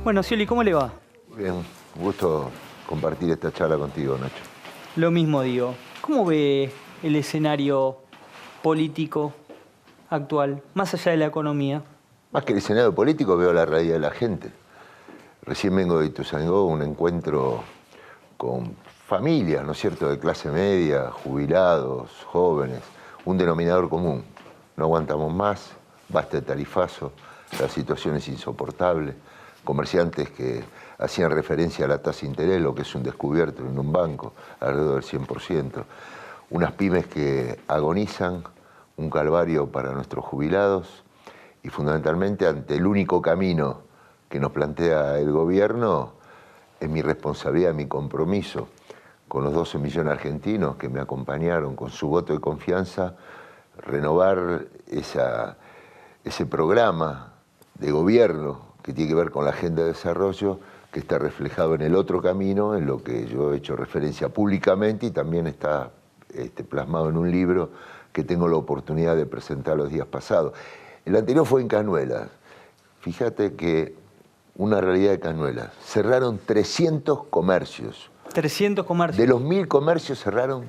Bueno, Scioli, ¿cómo le va? Bien, un gusto compartir esta charla contigo, Nacho. Lo mismo digo. ¿Cómo ve el escenario político actual, más allá de la economía? Más que el escenario político, veo la realidad de la gente. Recién vengo de Ituzaingó, un encuentro con familias, ¿no es cierto?, de clase media, jubilados, jóvenes, un denominador común. No aguantamos más, basta de tarifazo, la situación es insoportable. Comerciantes que hacían referencia a la tasa de interés, lo que es un descubierto en un banco, alrededor del 100%. Unas pymes que agonizan, un calvario para nuestros jubilados y fundamentalmente ante el único camino que nos plantea el gobierno, es mi responsabilidad, mi compromiso con los 12 millones argentinos que me acompañaron con su voto de confianza, renovar ese programa de gobierno que tiene que ver con la agenda de desarrollo, que está reflejado en el otro camino, en lo que yo he hecho referencia públicamente y también está plasmado en un libro que tengo la oportunidad de presentar los días pasados. El anterior fue en Cañuelas. Fíjate que una realidad de Cañuelas. Cerraron 300 comercios. 300 comercios. De los 1000 comercios cerraron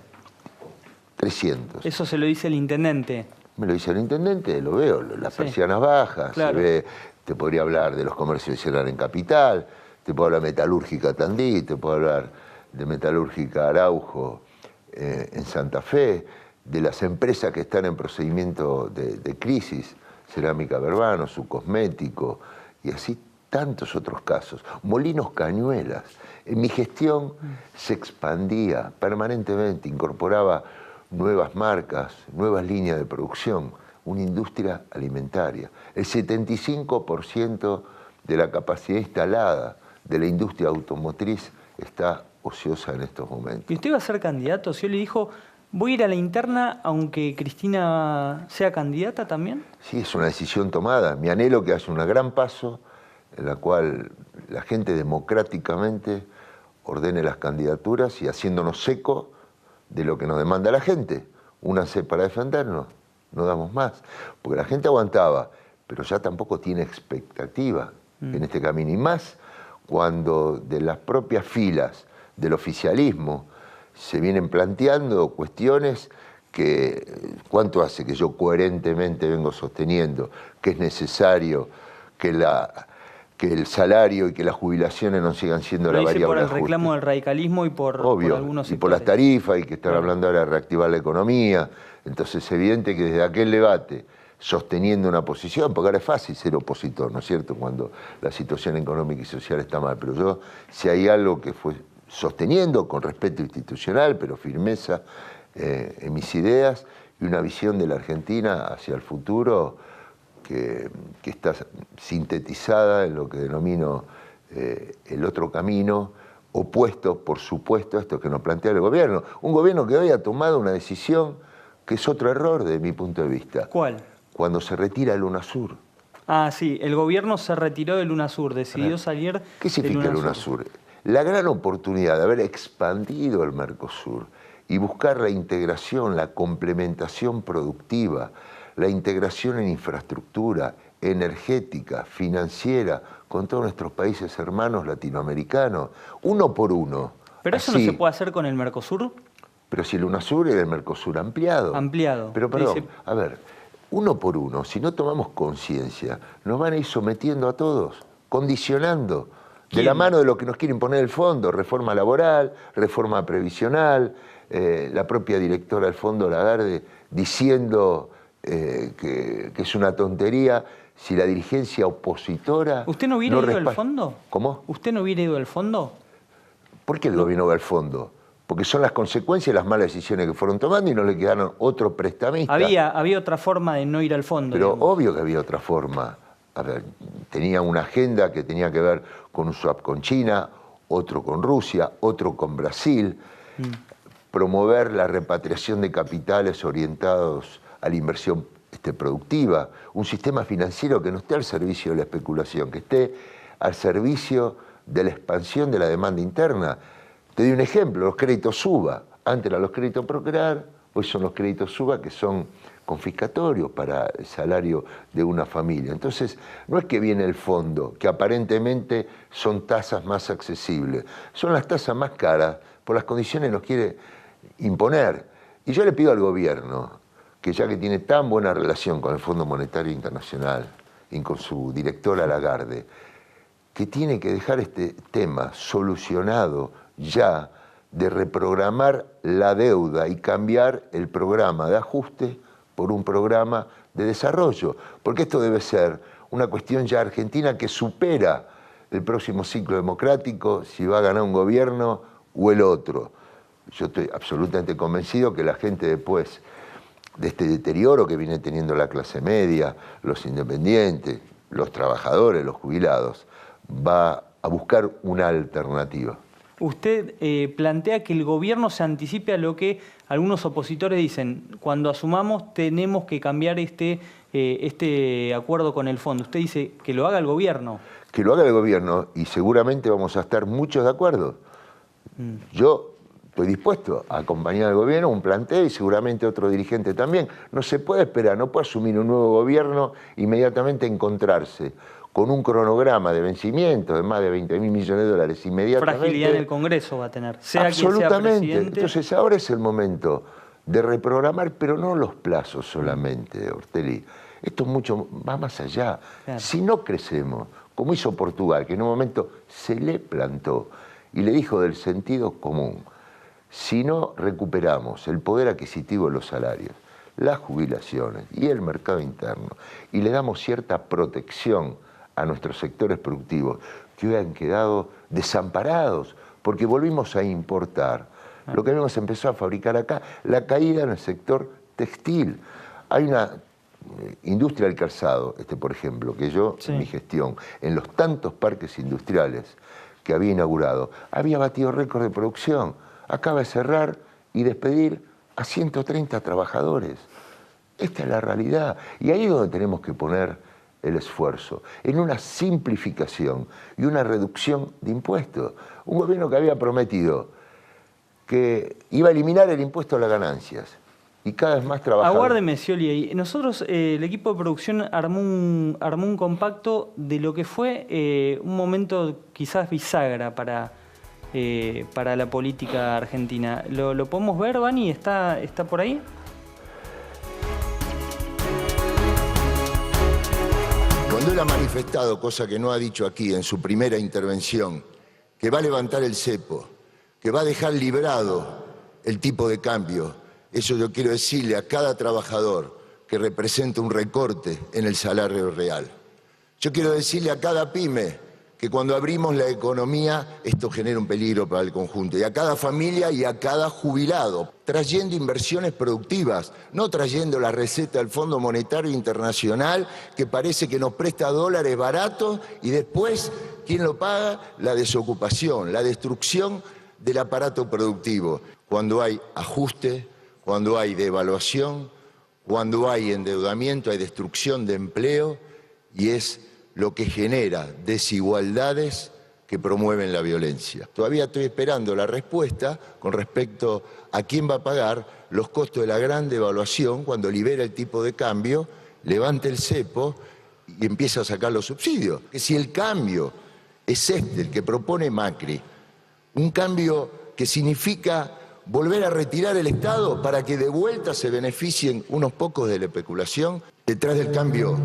300. Eso se lo dice el intendente. Me lo dice el intendente, lo veo, las persianas bajas, claro. Se ve, te podría hablar de los comercios que cierran en Capital, te puedo hablar de Metalúrgica Tandí, te puedo hablar de Metalúrgica Araujo en Santa Fe, de las empresas que están en procedimiento de crisis, Cerámica Verbano, su cosmético, y así tantos otros casos. Molinos Cañuelas. En mi gestión se expandía permanentemente, incorporaba nuevas marcas, nuevas líneas de producción, una industria alimentaria. El 75% de la capacidad instalada de la industria automotriz está ociosa en estos momentos. ¿Y usted va a ser candidato? Scioli dijo, voy a ir a la interna aunque Cristina sea candidata también. Sí, es una decisión tomada. Mi anhelo es que haya un gran paso en la cual la gente democráticamente ordene las candidaturas y haciéndonos eco de lo que nos demanda la gente. Únanse para defendernos, no damos más. Porque la gente aguantaba, pero ya tampoco tiene expectativa en este camino. Y más cuando de las propias filas del oficialismo se vienen planteando cuestiones que, ¿cuánto hace que yo coherentemente vengo sosteniendo que es necesario que el salario y que las jubilaciones no sigan siendo la variable por el ajuste? reclamo del radicalismo y por algunos sectores. Y por las tarifas y que están hablando ahora de reactivar la economía. Entonces es evidente que desde aquel debate, sosteniendo una posición, porque ahora es fácil ser opositor, ¿no es cierto?, cuando la situación económica y social está mal. Pero yo, si hay algo que fue sosteniendo con respeto institucional, pero firmeza en mis ideas y una visión de la Argentina hacia el futuro que está sintetizada en lo que denomino el otro camino, opuesto, por supuesto, a esto que nos plantea el gobierno. Un gobierno que hoy ha tomado una decisión que es otro error desde mi punto de vista. ¿Cuál? Cuando se retira el UNASUR. Ah, sí, el gobierno se retiró del UNASUR, decidió salir ¿Qué significa el UNASUR? La gran oportunidad de haber expandido el Mercosur y buscar la integración, la complementación productiva, la integración en infraestructura, energética, financiera, con todos nuestros países hermanos latinoamericanos, uno por uno. ¿Pero eso así, no se puede hacer con el Mercosur? Pero si el UNASUR era el Mercosur ampliado. Ampliado. Pero perdón, a ver, uno por uno, si no tomamos conciencia, nos van a ir sometiendo a todos, condicionando, de la mano de lo que nos quiere imponer el fondo, reforma laboral, reforma previsional, la propia directora del fondo, Lagarde, diciendo que es una tontería si la dirigencia opositora... ¿Usted no hubiera ido al fondo? ¿Cómo? ¿Usted no hubiera ido al fondo? ¿Por qué el gobierno va al fondo? Porque son las consecuencias de las malas decisiones que fueron tomando y no le quedaron otro prestamista. Había otra forma de no ir al fondo. Pero digamos. obvio que había otra forma. A ver, tenía una agenda que tenía que ver con un swap con China, otro con Rusia, otro con Brasil, promover la repatriación de capitales orientados a la inversión productiva, un sistema financiero que no esté al servicio de la especulación, que esté al servicio de la expansión de la demanda interna. Te doy un ejemplo, los créditos SUBA. Antes eran los créditos Procrear, hoy son los créditos SUBA, que son confiscatorios para el salario de una familia. Entonces, no es que viene el fondo, que aparentemente son tasas más accesibles, son las tasas más caras por las condiciones que nos quiere imponer. Y yo le pido al gobierno, que ya que tiene tan buena relación con el Fondo Monetario Internacional y con su directora Lagarde, que tiene que dejar este tema solucionado ya, de reprogramar la deuda y cambiar el programa de ajuste por un programa de desarrollo, porque esto debe ser una cuestión ya argentina que supera el próximo ciclo democrático, si va a ganar un gobierno o el otro. Yo estoy absolutamente convencido que la gente, después de este deterioro que viene teniendo la clase media, los independientes, los trabajadores, los jubilados, va a buscar una alternativa. Usted plantea que el gobierno se anticipe a lo que algunos opositores dicen: cuando asumamos tenemos que cambiar este acuerdo con el fondo. Usted dice que lo haga el gobierno. Que lo haga el gobierno, y seguramente vamos a estar muchos de acuerdo. Yo estoy dispuesto a acompañar al gobierno, un planteo, y seguramente otro dirigente también. No se puede esperar, no puede asumir un nuevo gobierno inmediatamente encontrarse con un cronograma de vencimiento de más de 20.000 millones de dólares inmediatamente. Fragilidad en el Congreso va a tener, sea absolutamente. Quien sea presidente. Entonces ahora es el momento de reprogramar, pero no los plazos solamente, Ortelli. Esto mucho va más allá. Claro. Si no crecemos, como hizo Portugal, que en un momento se le plantó y le dijo del sentido común, si no recuperamos el poder adquisitivo de los salarios, las jubilaciones y el mercado interno, y le damos cierta protección a nuestros sectores productivos que hoy han quedado desamparados porque volvimos a importar lo que habíamos empezado a fabricar acá, la caída en el sector textil. Hay una industria del calzado, por ejemplo, que yo, en mi gestión, en los tantos parques industriales que había inaugurado, había batido récord de producción. Acaba de cerrar y despedir a 130 trabajadores. Esta es la realidad. Y ahí es donde tenemos que poner el esfuerzo, en una simplificación y una reducción de impuestos. Un gobierno que había prometido que iba a eliminar el impuesto a las ganancias y cada vez más trabajadores. Aguárdeme, Scioli. Nosotros, el equipo de producción armó un compacto de lo que fue un momento quizás bisagra para la política argentina. ¿Lo podemos ver, Vani? ¿Está por ahí? Cuando él ha manifestado, cosa que no ha dicho aquí en su primera intervención, que va a levantar el cepo, que va a dejar librado el tipo de cambio, eso yo quiero decirle a cada trabajador que representa un recorte en el salario real. Yo quiero decirle a cada pyme que cuando abrimos la economía esto genera un peligro para el conjunto, y a cada familia y a cada jubilado, trayendo inversiones productivas, no trayendo la receta del Fondo Monetario Internacional que parece que nos presta dólares baratos y después, ¿quién lo paga? La desocupación, la destrucción del aparato productivo. Cuando hay ajuste, cuando hay devaluación, cuando hay endeudamiento, hay destrucción de empleo, y es lo que genera desigualdades que promueven la violencia. Todavía estoy esperando la respuesta con respecto a quién va a pagar los costos de la gran devaluación cuando libera el tipo de cambio, levante el cepo y empieza a sacar los subsidios. Que si el cambio es el que propone Macri, un cambio que significa volver a retirar el Estado para que de vuelta se beneficien unos pocos de la especulación, detrás del cambio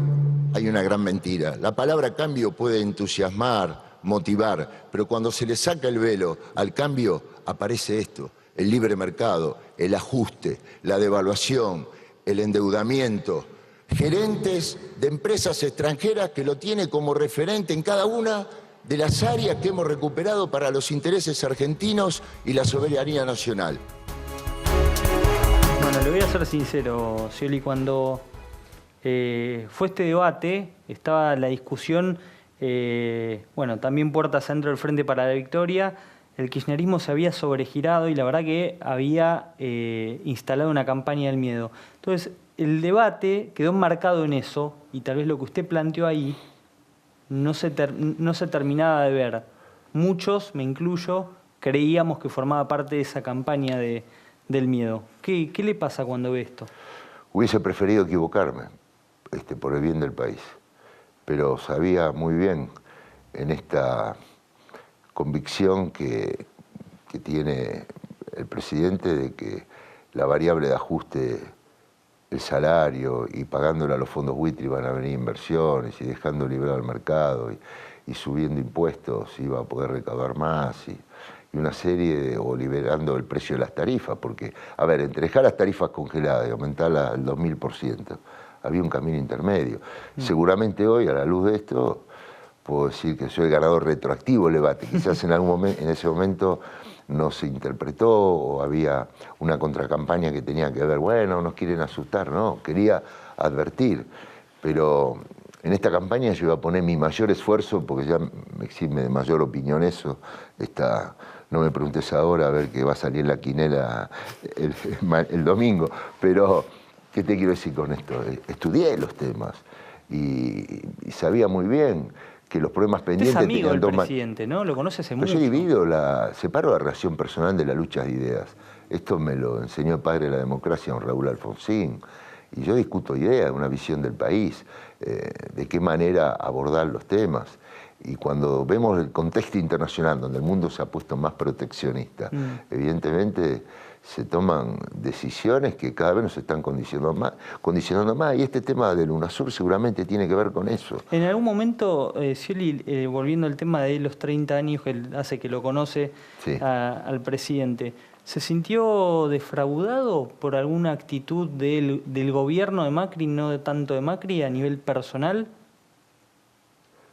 hay una gran mentira. La palabra cambio puede entusiasmar, motivar, pero cuando se le saca el velo al cambio aparece esto: el libre mercado, el ajuste, la devaluación, el endeudamiento. Gerentes de empresas extranjeras que lo tiene como referente en cada una de las áreas que hemos recuperado para los intereses argentinos y la soberanía nacional. Bueno, le voy a ser sincero, Scioli, cuando fue este debate, estaba la discusión, bueno, también puertas adentro del Frente para la Victoria, el kirchnerismo se había sobregirado y la verdad que había instalado una campaña del miedo. Entonces, el debate quedó enmarcado en eso, y tal vez lo que usted planteó ahí no se terminaba de ver. Muchos, me incluyo, creíamos que formaba parte de esa campaña del miedo. ¿Qué le pasa cuando ve esto? Hubiese preferido equivocarme, por el bien del país, pero sabía muy bien en esta convicción que tiene el presidente de que la variable de ajuste, el salario y pagándole a los fondos buitre iban a venir inversiones y dejando librado el mercado y subiendo impuestos iba a poder recaudar más y una serie o liberando el precio de las tarifas, porque, a ver, entre dejar las tarifas congeladas y aumentarlas al 2000%, había un camino intermedio. Seguramente hoy, a la luz de esto, puedo decir que soy el ganador retroactivo del debate. Quizás en algún momento, en ese momento no se interpretó o había una contracampaña que tenía que ver, bueno, nos quieren asustar, no, quería advertir, pero en esta campaña yo iba a poner mi mayor esfuerzo, porque ya me exime de mayor opinión eso, no me preguntes ahora a ver qué va a salir en la quinela el domingo, pero ¿qué te quiero decir con esto? Estudié los temas y sabía muy bien que los problemas pendientes... Usted es amigo del presidente, ¿no? Lo conoce hace mucho. Yo separo la relación personal de la lucha de ideas. Esto me lo enseñó el padre de la democracia, don Raúl Alfonsín. Y yo discuto ideas, una visión del país, de qué manera abordar los temas. Y cuando vemos el contexto internacional, donde el mundo se ha puesto más proteccionista, evidentemente se toman decisiones que cada vez nos están condicionando más. Y este tema del UNASUR seguramente tiene que ver con eso. En algún momento, Scioli, volviendo al tema de los 30 años que hace que lo conoce Sí. al presidente, ¿se sintió defraudado por alguna actitud del gobierno de Macri, no tanto de Macri, a nivel personal?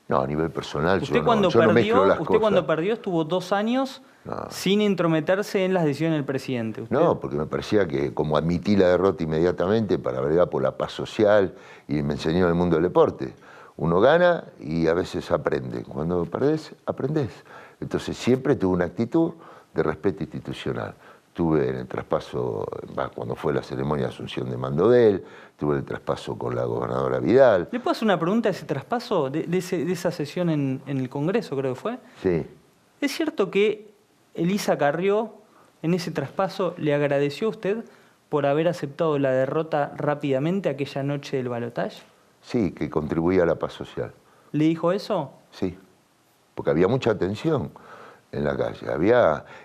No, a nivel personal Usted yo no mezclo las cosas. Cuando perdió estuvo 2 años sin intrometerse en las decisiones del presidente. ¿Usted? No, porque me parecía que como admití la derrota inmediatamente para bregar por la paz social y me enseñó el mundo del deporte. Uno gana y a veces aprende. Cuando perdés, aprendés. Entonces siempre tuve una actitud de respeto institucional. Tuve en el traspaso, cuando fue la ceremonia de asunción de mando de él, tuve el traspaso con la gobernadora Vidal. ¿Le puedo hacer una pregunta de ese traspaso, de esa sesión en el Congreso, creo que fue? Sí. ¿Es cierto que Elisa Carrió, en ese traspaso, le agradeció a usted por haber aceptado la derrota rápidamente aquella noche del balotaje? Sí, que contribuía a la paz social. ¿Le dijo eso? Sí, porque había mucha tensión en la calle.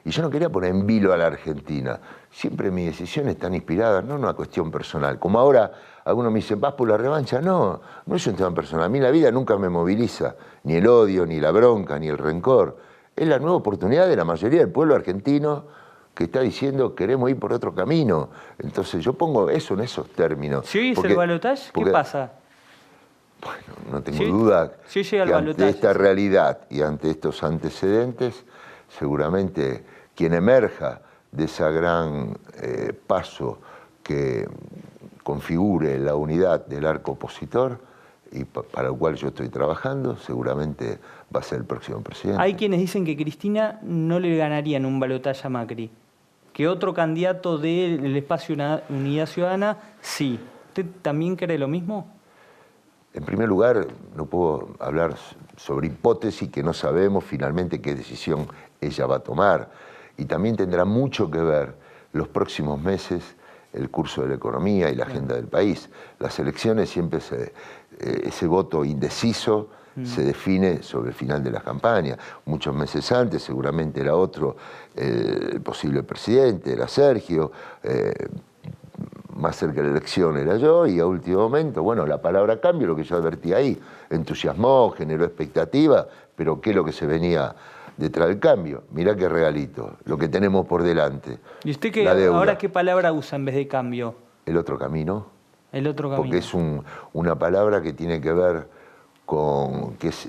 Y yo no quería poner en vilo a la Argentina. Siempre mis decisiones están inspiradas, no en una cuestión personal. Como ahora algunos me dicen, ¿vas por la revancha? No, no es un tema personal. A mí la vida nunca me moviliza, ni el odio, ni la bronca, ni el rencor. Es la nueva oportunidad de la mayoría del pueblo argentino que está diciendo queremos ir por otro camino. Entonces yo pongo eso en esos términos. Si hoy es el balotaje, ¿qué pasa? Bueno, no tengo duda que ante esta realidad y ante estos antecedentes, seguramente quien emerja de ese gran paso que configure la unidad del arco opositor y para el cual yo estoy trabajando, seguramente va a ser el próximo presidente. Hay quienes dicen que Cristina no le ganaría en un balotaje a Macri, que otro candidato del espacio Unidad Ciudadana sí. ¿Usted también cree lo mismo? En primer lugar, no puedo hablar sobre hipótesis que no sabemos finalmente qué decisión ella va a tomar. Y también tendrá mucho que ver los próximos meses el curso de la economía y la agenda del país. Las elecciones siempre ese voto indeciso se define sobre el final de la campaña. Muchos meses antes seguramente era otro el posible presidente, era Sergio. Más cerca de la elección era yo y a último momento, bueno, la palabra cambio, lo que yo advertí ahí, entusiasmó, generó expectativa, pero ¿qué es lo que se venía detrás del cambio? Mirá qué regalito, lo que tenemos por delante. ¿Y usted ahora qué palabra usa en vez de cambio? El otro camino. El otro camino. Porque es una palabra que tiene que ver con, que es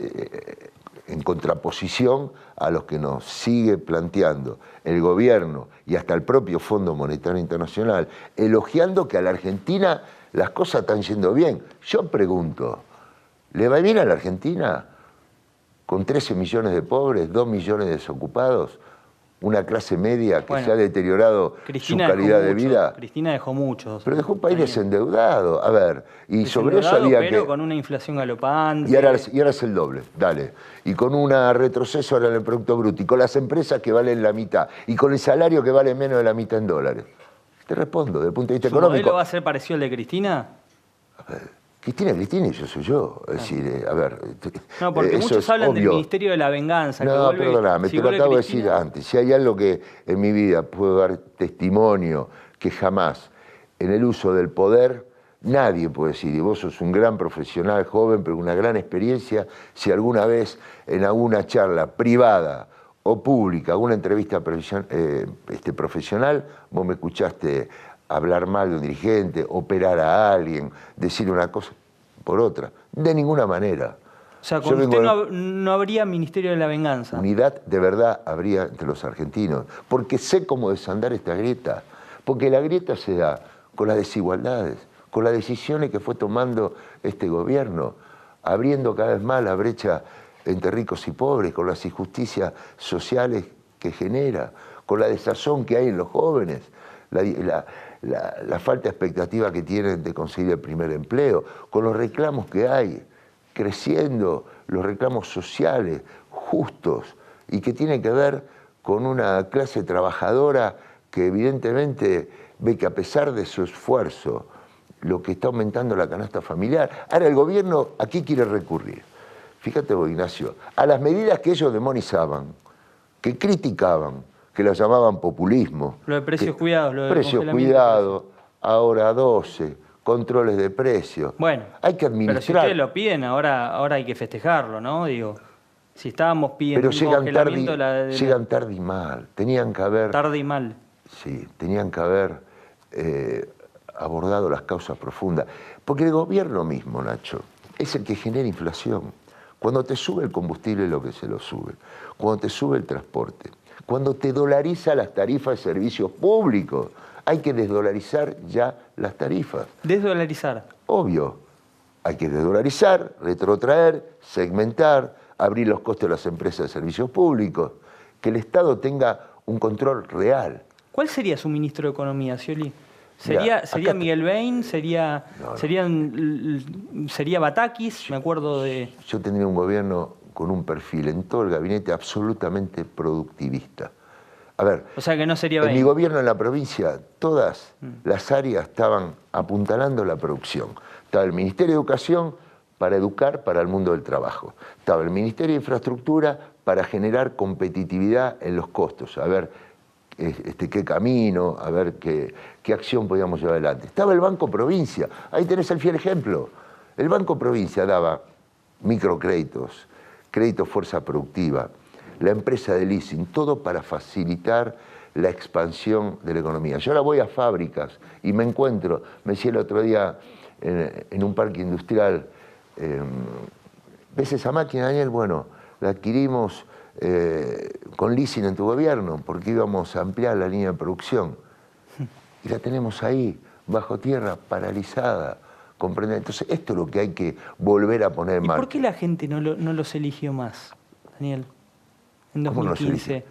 en contraposición a los que nos sigue planteando el gobierno y hasta el propio Fondo Monetario Internacional, elogiando que a la Argentina las cosas están yendo bien. Yo pregunto, ¿le va bien a la Argentina con 13 millones de pobres, 2 millones de desocupados, una clase media que se ha deteriorado su calidad de vida? Cristina dejó muchos. Pero dejó un país desendeudado. A ver, y sobre eso había pero con una inflación galopante. Y ahora es el doble, dale. Y con un retroceso ahora en el Producto Bruto, y con las empresas que valen la mitad, y con el salario que vale menos de la mitad en dólares. Te respondo, desde el punto de vista ¿Su económico. modelo va a ser parecido al de Cristina? Cristina y yo soy yo. Es decir, a ver. No, porque eso muchos es hablan del obvio. Ministerio de la Venganza. No, perdóname, si te lo vuelve acabo de Cristina... decir antes. Si hay algo que en mi vida puedo dar testimonio, que jamás en el uso del poder nadie puede decir, y vos sos un gran profesional joven, pero una gran experiencia, si alguna vez en alguna charla privada o pública, alguna entrevista profesional, vos me escuchaste hablar mal de un dirigente, operar a alguien, decir una cosa por otra. De ninguna manera. O sea, Yo con usted vengo no habría Ministerio de la Venganza. Unidad de verdad habría entre los argentinos, porque sé cómo desandar esta grieta, porque la grieta se da con las desigualdades, con las decisiones que fue tomando este gobierno, abriendo cada vez más la brecha entre ricos y pobres, con las injusticias sociales que genera, con la desazón que hay en los jóvenes, la falta de expectativa que tienen de conseguir el primer empleo, con los reclamos que hay, creciendo los reclamos sociales justos y que tienen que ver con una clase trabajadora que evidentemente ve que a pesar de su esfuerzo, lo que está aumentando la canasta familiar. Ahora el gobierno aquí quiere recurrir, fíjate vos, Ignacio, a las medidas que ellos demonizaban, que criticaban, que las llamaban populismo. Lo de precios cuidados, lo de precios cuidados, ahora 12, controles de precios. Bueno, hay que administrar. Pero si ustedes lo piden, ahora hay que festejarlo, ¿no? Digo, si estábamos pidiendo pero un congelamiento... llegan tarde y mal. Tenían que haber... Tarde y mal. Sí, tenían que haber abordado las causas profundas. Porque el gobierno mismo, Nacho, es el que genera inflación. Cuando te sube el combustible, lo que se lo sube. Cuando te sube el transporte. Cuando te dolariza las tarifas de servicios públicos. Hay que desdolarizar ya las tarifas. ¿Desdolarizar? Obvio. Hay que desdolarizar, retrotraer, segmentar, abrir los costes de las empresas de servicios públicos. Que el Estado tenga un control real. ¿Cuál sería su ministro de Economía, Scioli? ¿Sería Miguel Bain? ¿Sería Batakis? Me acuerdo de... Yo tendría un gobierno con un perfil en todo el gabinete absolutamente productivista. A ver, o sea que no sería Bain. En mi gobierno en la provincia, todas las áreas estaban apuntalando la producción. Estaba el Ministerio de Educación para educar para el mundo del trabajo. Estaba el Ministerio de Infraestructura para generar competitividad en los costos. A ver qué camino, a ver qué acción podíamos llevar adelante. Estaba el Banco Provincia, ahí tenés el fiel ejemplo. El Banco Provincia daba microcréditos, créditos fuerza productiva, la empresa de leasing, todo para facilitar la expansión de la economía. Yo ahora voy a fábricas y me encuentro, me decía el otro día en un parque industrial, ¿ves esa máquina, Daniel? Bueno, la adquirimos con leasing en tu gobierno, porque íbamos a ampliar la línea de producción. Y la tenemos ahí, bajo tierra, paralizada. ¿Comprende? Entonces, esto es lo que hay que volver a poner en marcha. ¿Y por qué la gente no los eligió más, Daniel, en 2015?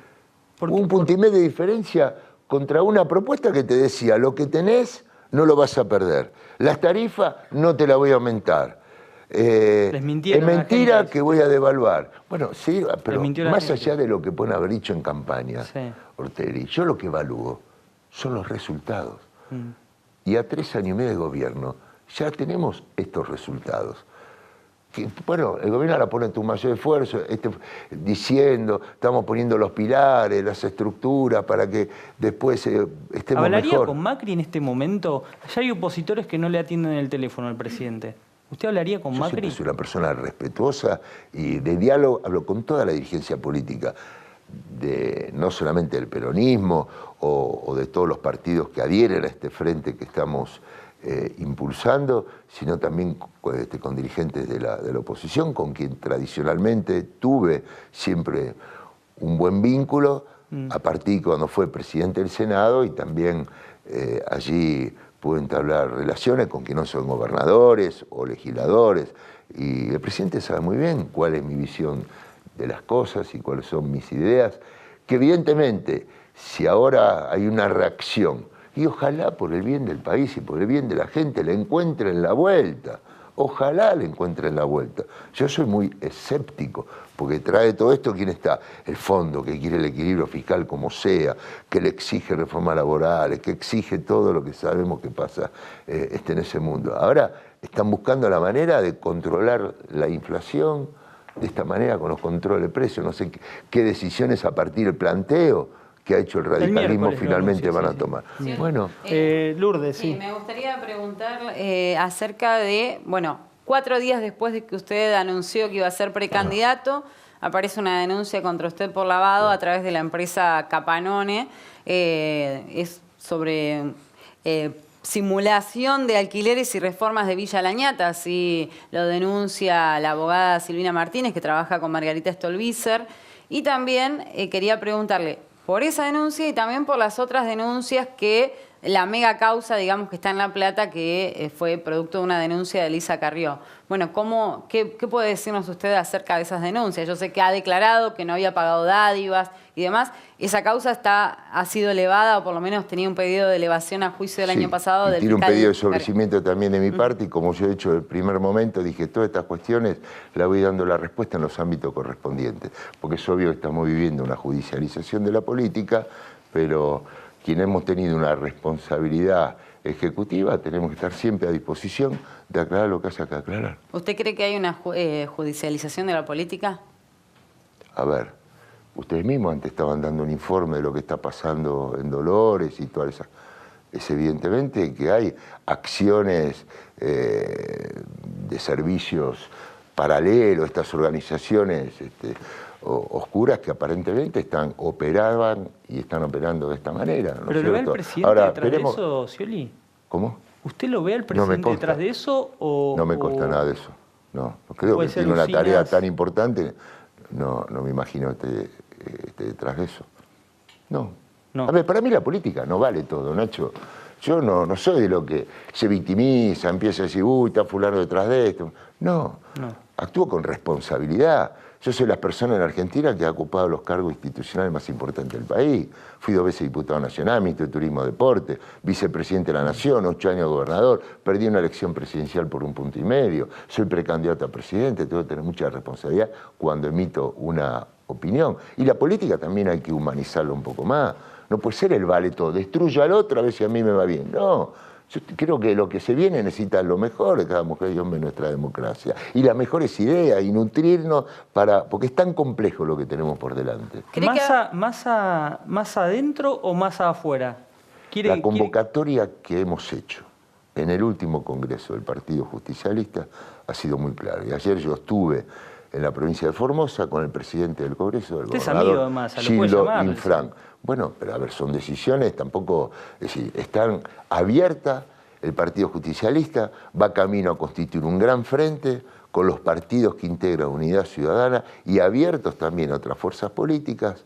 Hubo un punto y medio de diferencia contra una propuesta que te decía, lo que tenés no lo vas a perder. Las tarifas no te las voy a aumentar. Les mintieron es mentira que voy a devaluar. Bueno, sí, pero más allá de lo que pueden haber dicho en campaña, sí. Ortelli, yo lo que evalúo son los resultados. Y a 3 años y medio de gobierno ya tenemos estos resultados. Que, bueno, el gobierno ahora pone tu mayor esfuerzo, diciendo, estamos poniendo los pilares, las estructuras para que después estemos mejor. ¿Hablaría con Macri en este momento? Ya hay opositores que no le atienden el teléfono al presidente. ¿Usted hablaría con Macri? Yo soy una persona respetuosa y de diálogo, hablo con toda la dirigencia política, no solamente del peronismo o de todos los partidos que adhieren a este frente que estamos impulsando, sino también con dirigentes de la oposición, con quien tradicionalmente tuve siempre un buen vínculo, a partir cuando fue presidente del Senado y también allí pude entablar relaciones con quienes no son gobernadores o legisladores. Y el presidente sabe muy bien cuál es mi visión de las cosas y cuáles son mis ideas, que evidentemente, si ahora hay una reacción, y ojalá por el bien del país y por el bien de la gente le encuentren la vuelta, ojalá le encuentren la vuelta. Yo soy muy escéptico, porque trae todo esto, ¿quién está? El fondo, que quiere el equilibrio fiscal como sea, que le exige reformas laborales, que exige todo lo que sabemos que pasa en ese mundo. Ahora están buscando la manera de controlar la inflación, de esta manera, con los controles de precios, no sé qué decisiones a partir del planteo que ha hecho el radicalismo finalmente van a tomar. Sí. Bueno, Lourdes, sí. Me gustaría preguntar acerca de, bueno, 4 días después de que usted anunció que iba a ser precandidato, aparece una denuncia contra usted por lavado a través de la empresa Capanone. Es sobre simulación de alquileres y reformas de Villa Lañata, así lo denuncia la abogada Silvina Martínez, que trabaja con Margarita Stolbizer. Y también quería preguntarle por esa denuncia y también por las otras denuncias que la mega causa, digamos, que está en La Plata, que fue producto de una denuncia de Elisa Carrió. Bueno, ¿qué puede decirnos usted acerca de esas denuncias? Yo sé que ha declarado que no había pagado dádivas y demás. Esa causa ha sido elevada, o por lo menos tenía un pedido de elevación a juicio del año pasado. Tiene un pedido de sobrecimiento también de mi parte, y como yo he hecho el primer momento, dije, todas estas cuestiones las voy dando la respuesta en los ámbitos correspondientes, porque es obvio que estamos viviendo una judicialización de la política, pero quienes hemos tenido una responsabilidad ejecutiva tenemos que estar siempre a disposición de aclarar lo que haya que aclarar. ¿Usted cree que hay una judicialización de la política? A ver, ustedes mismos antes estaban dando un informe de lo que está pasando en Dolores y todas esas. Es evidentemente que hay acciones de servicios paralelos, estas organizaciones oscuras que aparentemente operaban y están operando de esta manera. ¿No ¿Pero es lo ve cierto? al presidente Ahora, detrás de eso, Scioli? ¿Cómo? ¿Usted lo ve al presidente detrás de eso? No me consta nada de eso. No creo que tiene una tarea tan importante. No me imagino detrás de eso. No. A ver, para mí la política no vale todo, Nacho. Yo no soy de lo que se victimiza, empieza a decir, uy, está fulano detrás de esto. No. Actúo con responsabilidad. Yo soy la persona en Argentina que ha ocupado los cargos institucionales más importantes del país. Fui 2 veces diputado nacional, ministro de Turismo y Deporte, vicepresidente de la Nación, 8 años gobernador, perdí una elección presidencial por 1,5 puntos. Soy precandidato a presidente, tengo que tener mucha responsabilidad cuando emito una opinión. Y la política también hay que humanizarla un poco más. No puede ser el vale todo, destruyo al otro a ver si a mí me va bien. No. Yo creo que lo que se viene necesita lo mejor de cada mujer y hombre en nuestra democracia. Y las mejores ideas, y nutrirnos porque es tan complejo lo que tenemos por delante. ¿Más adentro o más afuera? La convocatoria que hemos hecho en el último congreso del Partido Justicialista ha sido muy clara. Y ayer yo estuve en la provincia de Formosa con el presidente del Congreso, el gobernador Gildo Infran. Bueno, pero a ver, son decisiones tampoco, es decir, están abiertas, el Partido Justicialista va camino a constituir un gran frente con los partidos que integran Unidad Ciudadana y abiertos también a otras fuerzas políticas,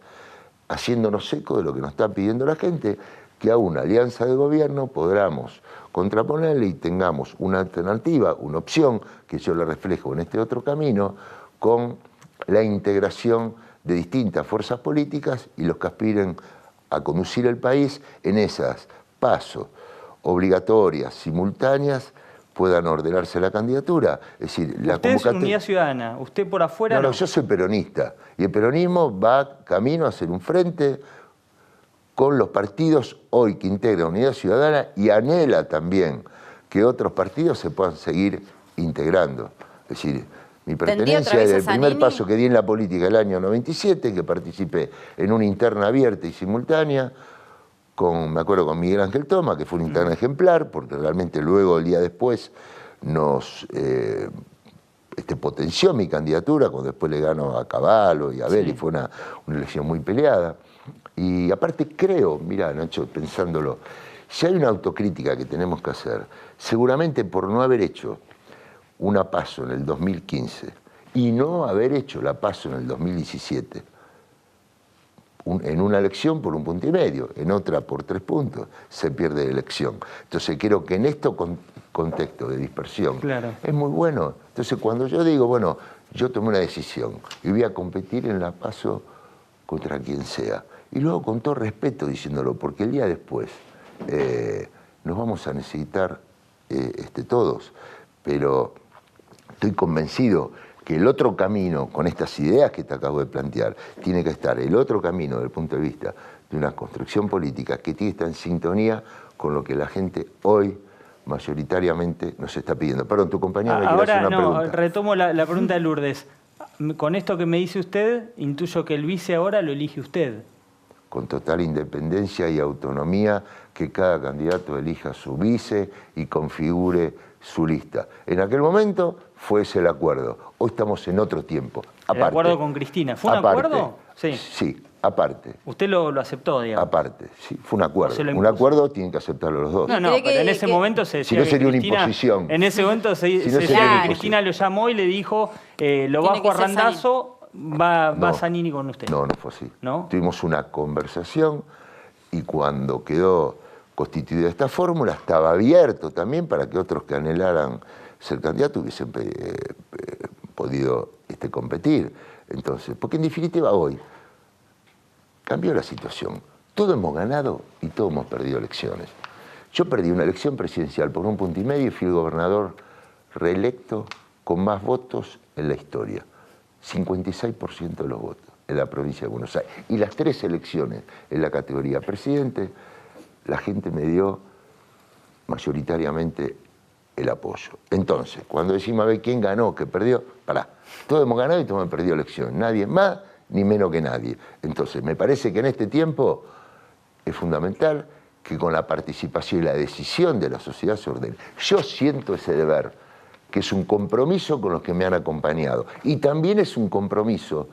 haciéndonos eco de lo que nos está pidiendo la gente, que a una alianza de gobierno podamos contraponerle y tengamos una alternativa, una opción, que yo le reflejo en este otro camino, con la integración de distintas fuerzas políticas y los que aspiren a conducir el país en esas pasos obligatorias, simultáneas, puedan ordenarse la candidatura. Es decir, la convocatoria... Usted es Unidad Ciudadana, usted por afuera no. Yo soy peronista y el peronismo va camino a hacer un frente con los partidos hoy que integran Unidad Ciudadana y anhela también que otros partidos se puedan seguir integrando. Es decir, mi pertenencia es el primer paso que di en la política el año 97, que participé en una interna abierta y simultánea, me acuerdo con Miguel Ángel Toma, que fue una interna ejemplar, porque realmente luego, el día después, nos potenció mi candidatura, cuando después le ganó a Cavallo y a Abel, y fue una elección muy peleada. Y aparte creo, mirá, Nacho, pensándolo, si hay una autocrítica que tenemos que hacer, seguramente por no haber hecho una PASO en el 2015 y no haber hecho la PASO en el 2017, en una elección por 1,5 puntos, en otra por 3 puntos, se pierde la elección. Entonces creo que en este contexto de dispersión es muy bueno. Entonces cuando yo digo, bueno, yo tomé una decisión y voy a competir en la PASO contra quien sea, y luego con todo respeto diciéndolo, porque el día después nos vamos a necesitar todos, pero estoy convencido que el otro camino, con estas ideas que te acabo de plantear, tiene que estar el otro camino desde el punto de vista de una construcción política que tiene que estar en sintonía con lo que la gente hoy mayoritariamente nos está pidiendo. Perdón, tu compañero me quiere hacer una pregunta. Retomo la pregunta de Lourdes. Con esto que me dice usted, intuyo que el vice ahora lo elige usted. Con total independencia y autonomía, que cada candidato elija su vice y configure su lista. En aquel momento fue ese el acuerdo. Hoy estamos en otro tiempo. Aparte, el acuerdo con Cristina. ¿Fue un acuerdo? Sí. Sí, aparte. Usted lo aceptó, digamos. Aparte, sí, fue un acuerdo. Un acuerdo tienen que aceptarlo los dos. No, pero en ese momento se decía si no sería Cristina, una imposición. En ese momento se decía que Cristina lo llamó y le dijo, lo bajo a randazo, va Zanini con usted. No, no fue así. ¿No? Tuvimos una conversación y cuando quedó constituida esta fórmula estaba abierto también para que otros que anhelaran ser candidatos hubiesen podido competir. Entonces, porque en definitiva hoy cambió la situación. Todos hemos ganado y todos hemos perdido elecciones. Yo perdí una elección presidencial por 1,5 puntos y fui el gobernador reelecto con más votos en la historia. 56% de los votos en la provincia de Buenos Aires. Y las 3 elecciones en la categoría presidente, la gente me dio mayoritariamente el apoyo. Entonces, cuando decimos a ver quién ganó, que perdió, todos hemos ganado y todos hemos perdido elecciones. Nadie más ni menos que nadie. Entonces, me parece que en este tiempo es fundamental que con la participación y la decisión de la sociedad se ordene. Yo siento ese deber, que es un compromiso con los que me han acompañado. Y también es un compromiso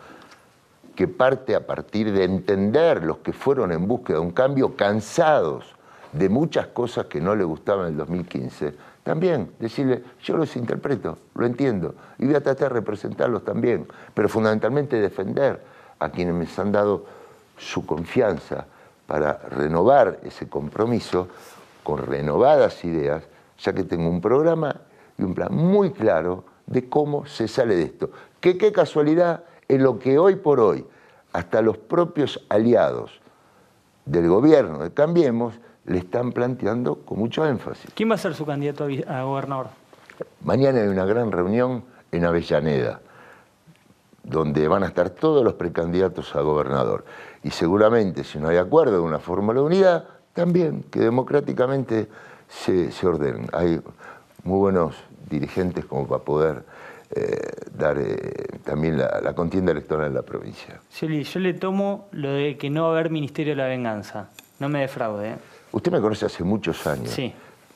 que parte a partir de entender los que fueron en búsqueda de un cambio, cansados de muchas cosas que no les gustaban en el 2015, también decirle, yo los interpreto, lo entiendo, y voy a tratar de representarlos también, pero fundamentalmente defender a quienes me han dado su confianza para renovar ese compromiso con renovadas ideas, ya que tengo un programa y un plan muy claro de cómo se sale de esto. Que qué casualidad en lo que hoy por hoy hasta los propios aliados del gobierno de Cambiemos le están planteando con mucho énfasis. ¿Quién va a ser su candidato a gobernador? Mañana hay una gran reunión en Avellaneda, donde van a estar todos los precandidatos a gobernador. Y seguramente, si no hay acuerdo de una fórmula de unidad, también que democráticamente se ordenen. Hay muy buenos dirigentes como para poder dar también la contienda electoral en la provincia. Scioli, yo le tomo lo de que no va a haber Ministerio de la Venganza. No me defraude. Usted me conoce hace muchos años. Sí.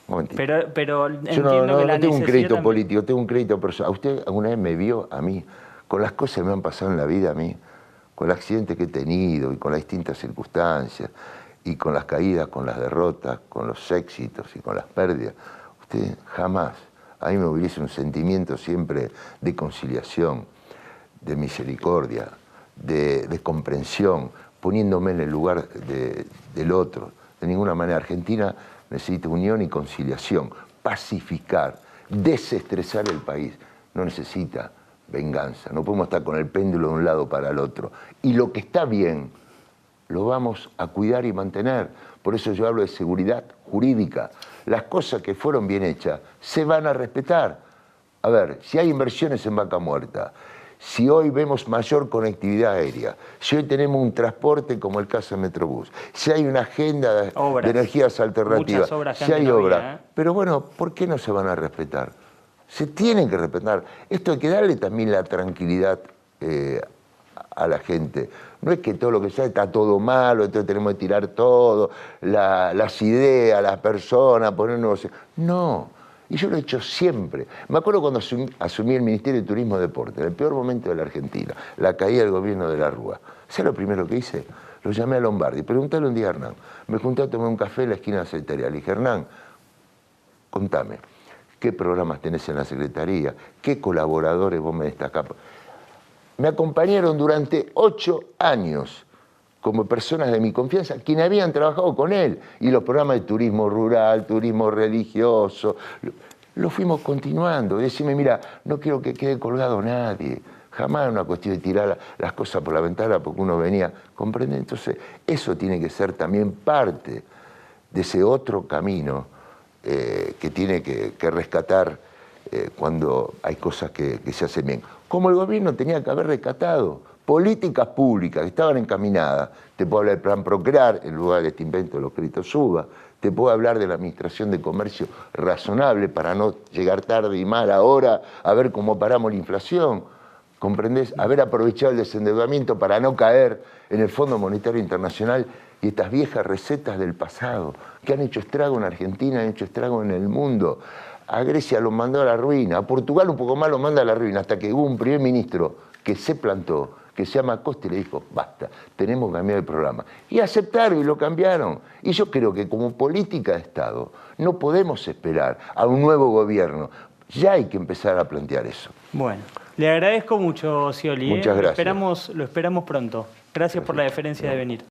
Un pero yo entiendo que la no tengo un crédito también... político, tengo un crédito personal. Usted alguna vez me vio a mí, con las cosas que me han pasado en la vida a mí, con el accidente que he tenido y con las distintas circunstancias, y con las caídas, con las derrotas, con los éxitos y con las pérdidas. Usted jamás, a mí me moviliza un sentimiento siempre de conciliación, de misericordia, de comprensión, poniéndome en el lugar del otro. De ninguna manera, Argentina necesita unión y conciliación, pacificar, desestresar el país. No necesita venganza, no podemos estar con el péndulo de un lado para el otro. Y lo que está bien, lo vamos a cuidar y mantener. Por eso yo hablo de seguridad jurídica. Las cosas que fueron bien hechas se van a respetar. A ver, si hay inversiones en Vaca Muerta, si hoy vemos mayor conectividad aérea, si hoy tenemos un transporte como el caso de Metrobús, si hay una agenda de energías alternativas, si hay obras. Pero bueno, ¿por qué no se van a respetar? Se tienen que respetar. Esto hay que darle también la tranquilidad a la gente. No es que todo lo que sea está todo malo, entonces tenemos que tirar todo, las ideas, las personas, ponernos... No, y yo lo he hecho siempre. Me acuerdo cuando asumí el Ministerio de Turismo y Deporte, en el peor momento de la Argentina, la caída del gobierno de la Rúa. ¿Sabes lo primero que hice? Lo llamé a Lombardi, preguntéle un día a Hernán. Me junté a tomar un café en la esquina de la Secretaría. Le dije, Hernán, contame, ¿qué programas tenés en la Secretaría? ¿Qué colaboradores vos me destacás? Me acompañaron durante 8 años como personas de mi confianza, quienes habían trabajado con él. Y los programas de turismo rural, turismo religioso, lo fuimos continuando. Decime, mira, no quiero que quede colgado nadie. Jamás una cuestión de tirar las cosas por la ventana porque uno venía, ¿comprende? Entonces, eso tiene que ser también parte de ese otro camino que tiene que rescatar cuando hay cosas que se hacen bien. Como el gobierno tenía que haber rescatado políticas públicas que estaban encaminadas. Te puedo hablar del plan Procrear, en lugar de este invento de los créditos UBA. Te puedo hablar de la administración de comercio razonable para no llegar tarde y mal ahora a ver cómo paramos la inflación. ¿Comprendés? Haber aprovechado el desendeudamiento para no caer en el Fondo Monetario Internacional y estas viejas recetas del pasado que han hecho estrago en Argentina, han hecho estrago en el mundo. A Grecia lo mandó a la ruina, a Portugal un poco más lo manda a la ruina, hasta que hubo un primer ministro que se plantó, que se llama Costa y le dijo, basta, tenemos que cambiar el programa. Y aceptaron y lo cambiaron. Y yo creo que como política de Estado no podemos esperar a un nuevo gobierno. Ya hay que empezar a plantear eso. Bueno, le agradezco mucho, Scioli. Muchas gracias. Lo esperamos pronto. Gracias por la deferencia de venir.